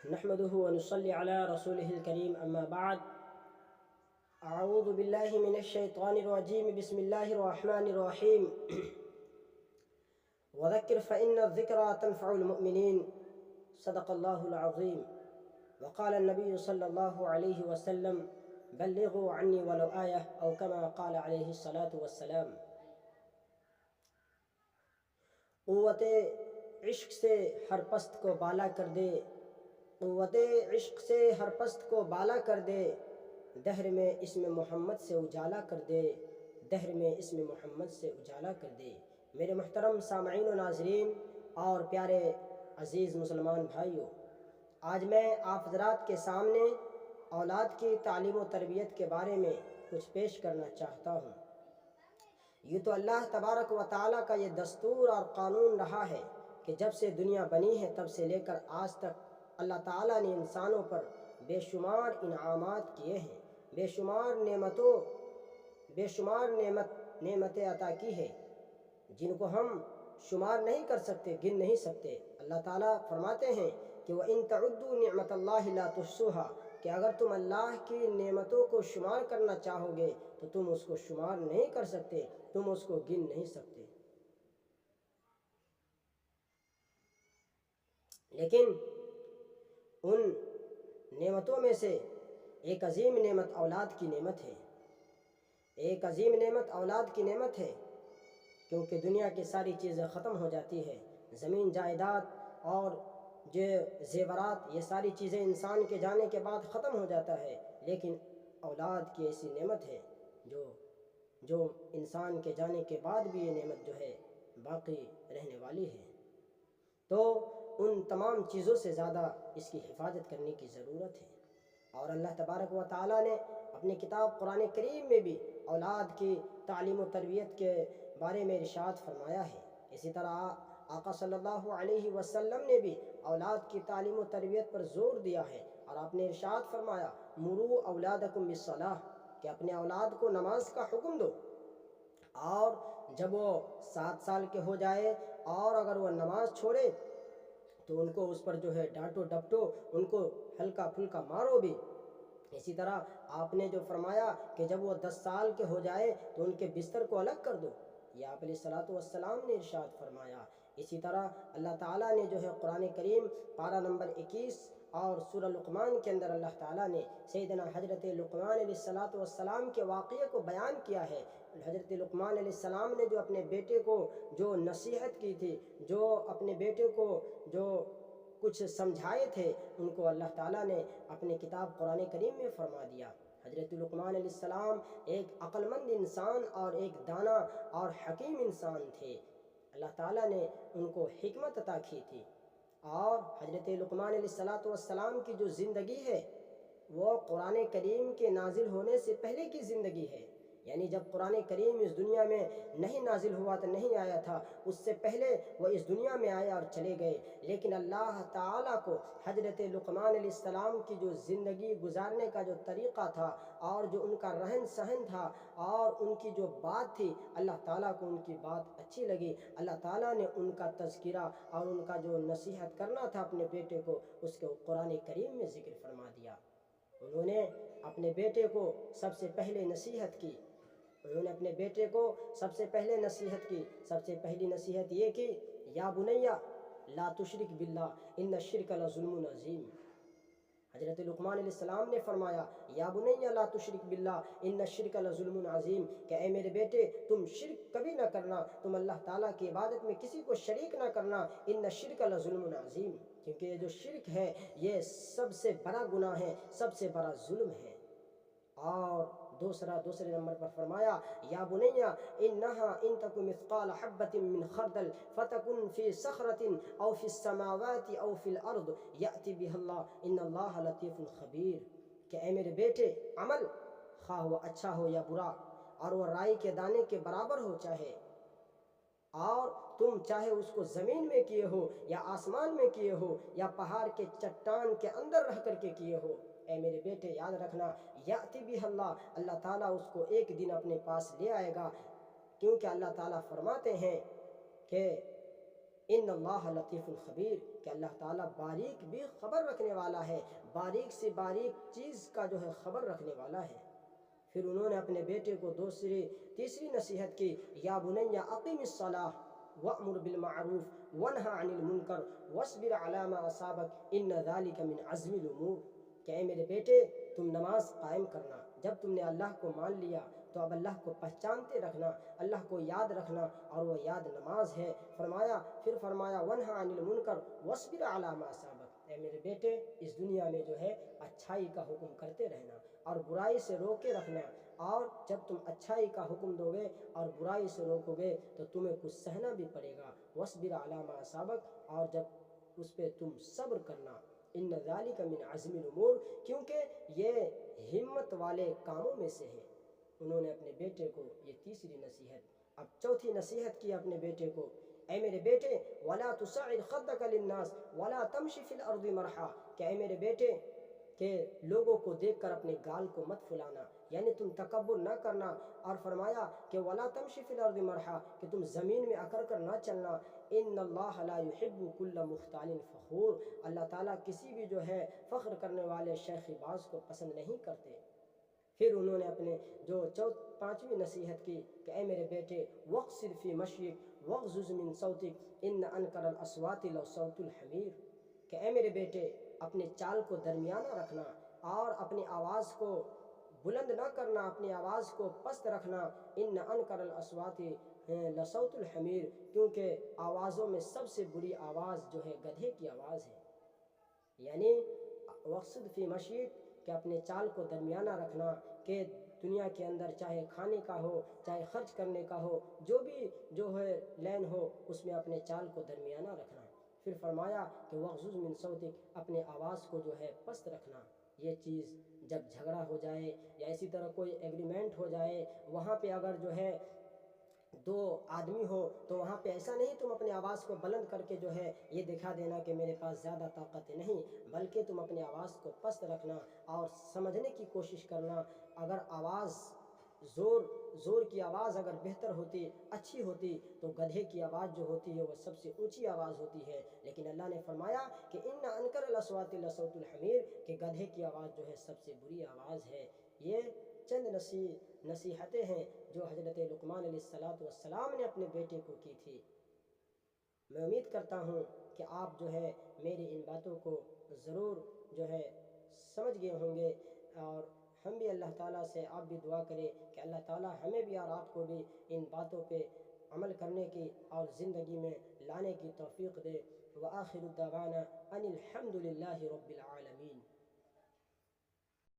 نحمده ونصلي على رسوله الكريم أما بعد. أعوذ بالله من الشيطان الرجيم. بسم الله الرحمن الرحيم. وذكر فإن الذكرى تنفع المؤمنين. صدق الله العظيم. وقال النبي صلى الله عليه وسلم بلغوا عني ولو آية أو كما قال عليه الصلاة والسلام. قوت عشق سے ہر پست کو بالا کر دے، قوت عشق سے ہر پست کو بالا کر دے، دہر میں اسم محمد سے اجالا کر دے، دہر میں اسم محمد سے اجالا کر دے۔ میرے محترم سامعین و ناظرین اور پیارے عزیز مسلمان بھائیوں، آج میں آپ حضرات کے سامنے اولاد کی تعلیم و تربیت کے بارے میں کچھ پیش کرنا چاہتا ہوں۔ یہ تو اللہ تبارک و تعالیٰ کا یہ دستور اور قانون رہا ہے کہ جب سے دنیا بنی ہے تب سے لے کر آج تک اللہ تعالیٰ نے انسانوں پر بے شمار انعامات کیے ہیں، بے شمار نعمتیں عطا کی ہے جن کو ہم شمار نہیں کر سکتے، گن نہیں سکتے۔ اللہ تعالیٰ فرماتے ہیں کہ وَإِن تَعُدُّوا نِعْمَةَ اللَّهِ لَا تُحْصُوهَا، کہ اگر تم اللہ کی نعمتوں کو شمار کرنا چاہو گے تو تم اس کو شمار نہیں کر سکتے، تم اس کو گن نہیں سکتے۔ لیکن ان نعمتوں میں سے ایک عظیم نعمت اولاد کی نعمت ہے، ایک عظیم نعمت اولاد کی نعمت ہے، کیونکہ دنیا کی ساری چیزیں ختم ہو جاتی ہے، زمین جائیداد اور جو زیورات، یہ ساری چیزیں انسان کے جانے کے بعد ختم ہو جاتا ہے، لیکن اولاد کی ایسی نعمت ہے جو انسان کے جانے کے بعد بھی یہ نعمت جو ہے باقی رہنے والی ہے۔ تو ان تمام چیزوں سے زیادہ اس کی حفاظت کرنے کی ضرورت ہے، اور اللہ تبارک و تعالیٰ نے اپنی کتاب قرآن کریم میں بھی اولاد کی تعلیم و تربیت کے بارے میں ارشاد فرمایا ہے۔ اسی طرح آقا صلی اللہ علیہ وسلم نے بھی اولاد کی تعلیم و تربیت پر زور دیا ہے، اور آپ نے ارشاد فرمایا مروا اولادکم بالصلاۃ، کہ اپنے اولاد کو نماز کا حکم دو، اور جب وہ 7 سال کے ہو جائے اور اگر وہ نماز چھوڑے تو ان کو اس پر جو ہے ڈانٹو ڈپٹو، ان کو ہلکا پھلکا مارو بھی۔ اسی طرح آپ نے جو فرمایا کہ جب وہ 10 سال کے ہو جائے تو ان کے بستر کو الگ کر دو، یہ آپ علیہ الصلاۃ والسلام نے ارشاد فرمایا۔ اسی طرح اللہ تعالیٰ نے جو ہے قرآن کریم پارہ نمبر 21 اور سورہ لقمان کے اندر اللہ تعالیٰ نے سیدنا حضرت لقمان علیہ الصلاۃ والسلام کے واقعے کو بیان کیا ہے۔ حضرت لقمان علیہ السلام نے جو اپنے بیٹے کو جو نصیحت کی تھی، جو اپنے بیٹے کو جو کچھ سمجھائے تھے، ان کو اللہ تعالیٰ نے اپنے کتاب قرآن کریم میں فرما دیا۔ حضرت لقمان علیہ السلام ایک عقل مند انسان اور ایک دانا اور حکیم انسان تھے، اللہ تعالیٰ نے ان کو حکمت عطا کی تھی، اور حضرت لقمان علیہ السلام کی جو زندگی ہے وہ قرآن کریم کے نازل ہونے سے پہلے کی زندگی ہے، یعنی جب قرآن کریم اس دنیا میں نہیں نازل ہوا تو نہیں آیا تھا، اس سے پہلے وہ اس دنیا میں آئے اور چلے گئے، لیکن اللہ تعالیٰ کو حضرت لقمان علیہ السلام کی جو زندگی گزارنے کا جو طریقہ تھا اور جو ان کا رہن سہن تھا اور ان کی جو بات تھی، اللہ تعالیٰ کو ان کی بات اچھی لگی، اللہ تعالیٰ نے ان کا تذکرہ اور ان کا جو نصیحت کرنا تھا اپنے بیٹے کو، اس کو قرآن کریم میں ذکر فرما دیا۔ انہوں نے اپنے بیٹے کو سب سے پہلے نصیحت کی، انہوں نے اپنے بیٹے کو سب سے پہلے نصیحت کی، سب سے پہلی نصیحت یہ کی یا بنیا لا تشرک باللہ ان الشرک لظلم عظیم۔ حضرت لقمان علیہ السلام نے فرمایا یا بنیا لا تشرک باللہ ان الشرک لظلم عظیم، کہ اے میرے بیٹے تم شرک کبھی نہ کرنا، تم اللہ تعالیٰ کی عبادت میں کسی کو شریک نہ کرنا، ان الشرک لظلم عظیم، کیونکہ یہ جو شرک ہے یہ سب سے بڑا گناہ ہے، سب سے بڑا ظلم ہے۔ اور دوسرے نمبر پر فرمایا یا بنیا انہا ان تک مثقال حبۃ من خردل فتکن فی صخرۃ او فی السماوات او فی الارض یأتی بها اللہ ان اللہ لطیف خبیر، کہ اے میرے بیٹے عمل خواہ وہ اچھا ہو یا برا، اور وہ رائی کے دانے کے برابر ہو چاہے، اور تم چاہے اس کو زمین میں کیے ہو یا آسمان میں کیے ہو یا پہاڑ کے چٹان کے اندر رہ کر کے کیے ہو، اے میرے بیٹے یاد رکھنا یأتی بہ اللہ، اللہ تعالیٰ اس کو ایک دن اپنے پاس لے آئے گا، کیونکہ اللہ تعالیٰ فرماتے ہیں کہ ان اللہ لطیف الخبیر، کہ اللہ تعالیٰ باریک بھی خبر رکھنے والا ہے، باریک سے باریک چیز کا جو ہے خبر رکھنے والا ہے۔ پھر انہوں نے اپنے بیٹے کو تیسری نصیحت کی، یا بنی اقم الصلاۃ وامر بالمعروف ونہی عن المنکر واصبر علی ما اصابک ان ذلک من عزم الامور، کہ اے میرے بیٹے تم نماز قائم کرنا، جب تم نے اللہ کو مان لیا تو اب اللہ کو پہچانتے رکھنا، اللہ کو یاد رکھنا، اور وہ یاد نماز ہے۔ پھر فرمایا ونہی عن المنکر واصبر علی ما اصابک، اے میرے بیٹے اس دنیا میں جو ہے اچھائی کا حکم کرتے رہنا اور برائی سے روکے رکھنا، اور جب تم اچھائی کا حکم دو گے اور برائی سے روکو گے تو تمہیں کچھ سہنا بھی پڑے گا، واصبر علی ما اصابک، اور جب اس پہ تم صبر کرنا، ان ذالک من عزم الامور، کیونکہ یہ ہمت والے کاموں میں سے ہے۔ انہوں نے اپنے بیٹے کو یہ تیسری نصیحت۔ اب چوتھی نصیحت کی اپنے بیٹے کو، اے میرے بیٹے ولا تصعر خدک للناس ولا تمشی فی الارض مرحا، کہ اے میرے بیٹے کہ لوگوں کو دیکھ کر اپنے گال کو مت پھلانا، یعنی تم تکبر نہ کرنا، اور فرمایا کہ ولا تمشی فی الارض مرحا، کہ تم زمین میں اکڑ کر نہ چلنا، ان اللہ لا يحب کل مختال فخور، اللہ تعالیٰ کسی بھی جو ہے فخر کرنے والے شیخی باز کو پسند نہیں کرتے۔ پھر انہوں نے اپنے جو پانچویں نصیحت کی کہ اے میرے بیٹے واقصد فی مشیک واغضض من صوتک ان انکر الاصوات لصوت الحمیر، کہ اے میرے بیٹے اپنے چال کو درمیانہ رکھنا اور اپنی آواز کو بلند نہ کرنا، اپنی آواز کو پست رکھنا، ان انکر الاصوات لصوت الحمیر، کیونکہ آوازوں میں سب سے بری آواز جو ہے گدھے کی آواز ہے۔ یعنی وقصد فی مشیک، کہ اپنے چال کو درمیانہ رکھنا، کہ دنیا کے اندر چاہے کھانے کا ہو چاہے خرچ کرنے کا ہو، جو بھی جو ہے لین ہو اس میں اپنے چال کو درمیانہ رکھنا۔ پھر فرمایا کہ وغضض من صوتک، اپنے آواز کو جو ہے پست رکھنا۔ یہ چیز جب جھگڑا ہو جائے یا اسی طرح کوئی ایگریمنٹ ہو جائے، وہاں پہ اگر جو ہے دو آدمی ہو تو وہاں پہ ایسا نہیں تم اپنی آواز کو بلند کر کے جو ہے یہ دکھا دینا کہ میرے پاس زیادہ طاقت نہیں، بلکہ تم اپنی آواز کو پست رکھنا اور سمجھنے کی کوشش کرنا۔ اگر آواز زور کی آواز اگر بہتر ہوتی، اچھی ہوتی، تو گدھے کی آواز جو ہوتی ہے وہ سب سے اونچی آواز ہوتی ہے، لیکن اللہ نے فرمایا کہ ان انکر الاصوات لصوت الحمیر، کہ گدھے کی آواز جو ہے سب سے بری آواز ہے۔ یہ چند نصیحتیں ہیں جو حضرت لقمان علیہ السلام نے اپنے بیٹے کو کی تھی۔ میں امید کرتا ہوں کہ آپ جو ہے میری ان باتوں کو ضرور جو ہے سمجھ گئے ہوں گے، اور ہم بھی اللہ تعالیٰ سے آپ بھی دعا کریں کہ اللہ تعالیٰ ہمیں بھی اور آپ کو بھی ان باتوں پہ عمل کرنے کی اور زندگی میں لانے کی توفیق دے۔ وآخر دعوانا ان الحمد للہ رب العالمین۔